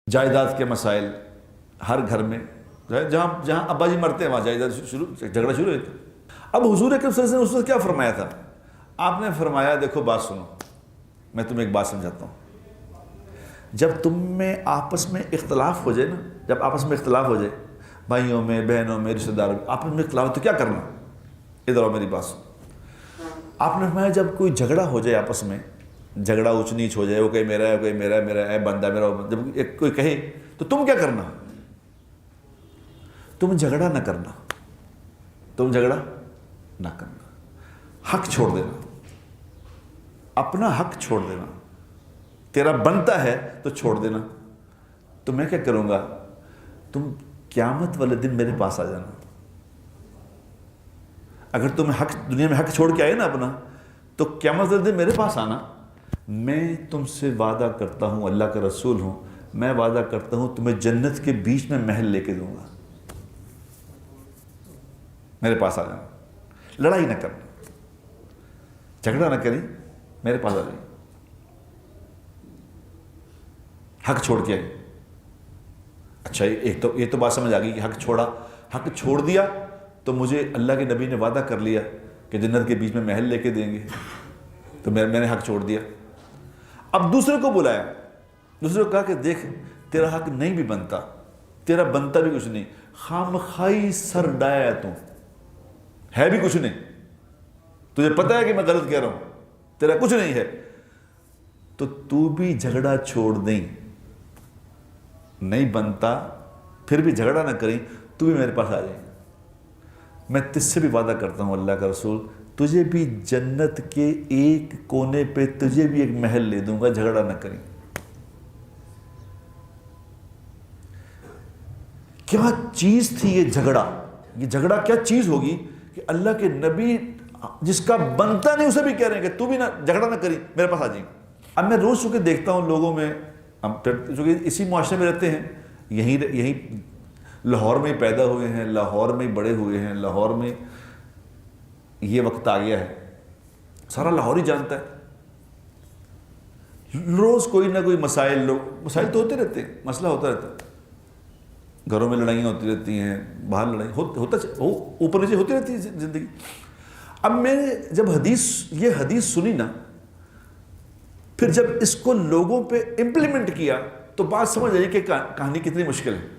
جائیداد کے مسائل ہر گھر میں جہاں ابا جی مرتے ہیں وہاں جائیداد جھگڑا شروع ہوتا ہے۔ اب حضور اکرم صلی اللہ علیہ وسلم نے اس وقت کیا فرمایا تھا؟ آپ نے فرمایا دیکھو بات سنو، میں تمہیں ایک بات سمجھاتا ہوں۔ جب تم میں آپس میں اختلاف ہو جائے نا، جب آپس میں اختلاف ہو جائے، بھائیوں میں، بہنوں میں، رشتہ داروں میں آپس میں اختلاف، تو کیا کرنا؟ ادھر آؤ میری بات سنو۔ آپ نے فرمایا جب کوئی جھگڑا ہو جائے آپس میں، جھگڑا اونچ نیچ ہو جائے، وہ کہیں میرا ہے، کوئی میرا ہے، میرا ہے بندہ میرا، جب ایک کوئی کہے تو تم کیا کرنا؟ تم جھگڑا نہ کرنا، تم جھگڑا نہ کرنا، حق چھوڑ دینا، اپنا حق چھوڑ دینا، تیرا بنتا ہے تو چھوڑ دینا۔ تو میں کیا کروں گا؟ تم قیامت والے دن میرے پاس آ جانا۔ اگر تم حق دنیا میں حق چھوڑ کے آئے نا اپنا، تو قیامت والے دن میرے پاس آنا، میں تم سے وعدہ کرتا ہوں، اللہ کا رسول ہوں، میں وعدہ کرتا ہوں تمہیں جنت کے بیچ میں محل لے کے دوں گا۔ میرے پاس آ جانا، لڑائی نہ کرنا، جھگڑا نہ کریں، میرے پاس آ جائیں، حق چھوڑ کے آئے۔ اچھا یہ تو بات سمجھ آ گئی کہ حق چھوڑا، حق چھوڑ دیا تو مجھے اللہ کے نبی نے وعدہ کر لیا کہ جنت کے بیچ میں محل لے کے دیں گے، تو میں نے حق چھوڑ دیا۔ اب دوسرے کو بلایا، دوسرے کو کہا کہ دیکھ تیرا حق نہیں بھی بنتا، تیرا بنتا بھی کچھ نہیں، خامخائی سر ڈایا تو ہے بھی کچھ نہیں، تجھے پتہ ہے کہ میں غلط کہہ رہا ہوں، تیرا کچھ نہیں ہے، تو تو بھی جھگڑا چھوڑ دیں، نہیں بنتا پھر بھی جھگڑا نہ کریں، تو بھی میرے پاس آ جائیں، میں تجھ سے بھی وعدہ کرتا ہوں اللہ کا رسول، تجھے بھی جنت کے ایک کونے پہ تجھے بھی ایک محل لے دوں گا، جھگڑا نہ کریں۔ کیا چیز تھی یہ جھگڑا کیا چیز ہوگی کہ اللہ کے نبی جس کا بنتا نہیں اسے بھی کہہ رہے ہیں کہ تو بھی نہ جھگڑا نہ کری، میرے پاس آ جائیں۔ اب میں روز چونکہ دیکھتا ہوں لوگوں میں، چونکہ اسی معاشرے میں رہتے ہیں، یہیں لاہور میں پیدا ہوئے ہیں، لاہور میں بڑے ہوئے ہیں، لاہور میں یہ وقت آ گیا ہے، سارا لاہور ہی جانتا ہے۔ روز کوئی نہ کوئی مسائل تو ہوتے رہتے ہیں، مسئلہ ہوتا رہتا ہے، گھروں میں لڑائیاں ہوتی رہتی ہیں، باہر لڑائی اوپر نیچے ہوتی رہتی ہے زندگی۔ اب میں نے جب یہ حدیث سنی نا، پھر جب اس کو لوگوں پہ امپلیمنٹ کیا تو بات سمجھ آئی کہ کہانی کتنی مشکل ہے۔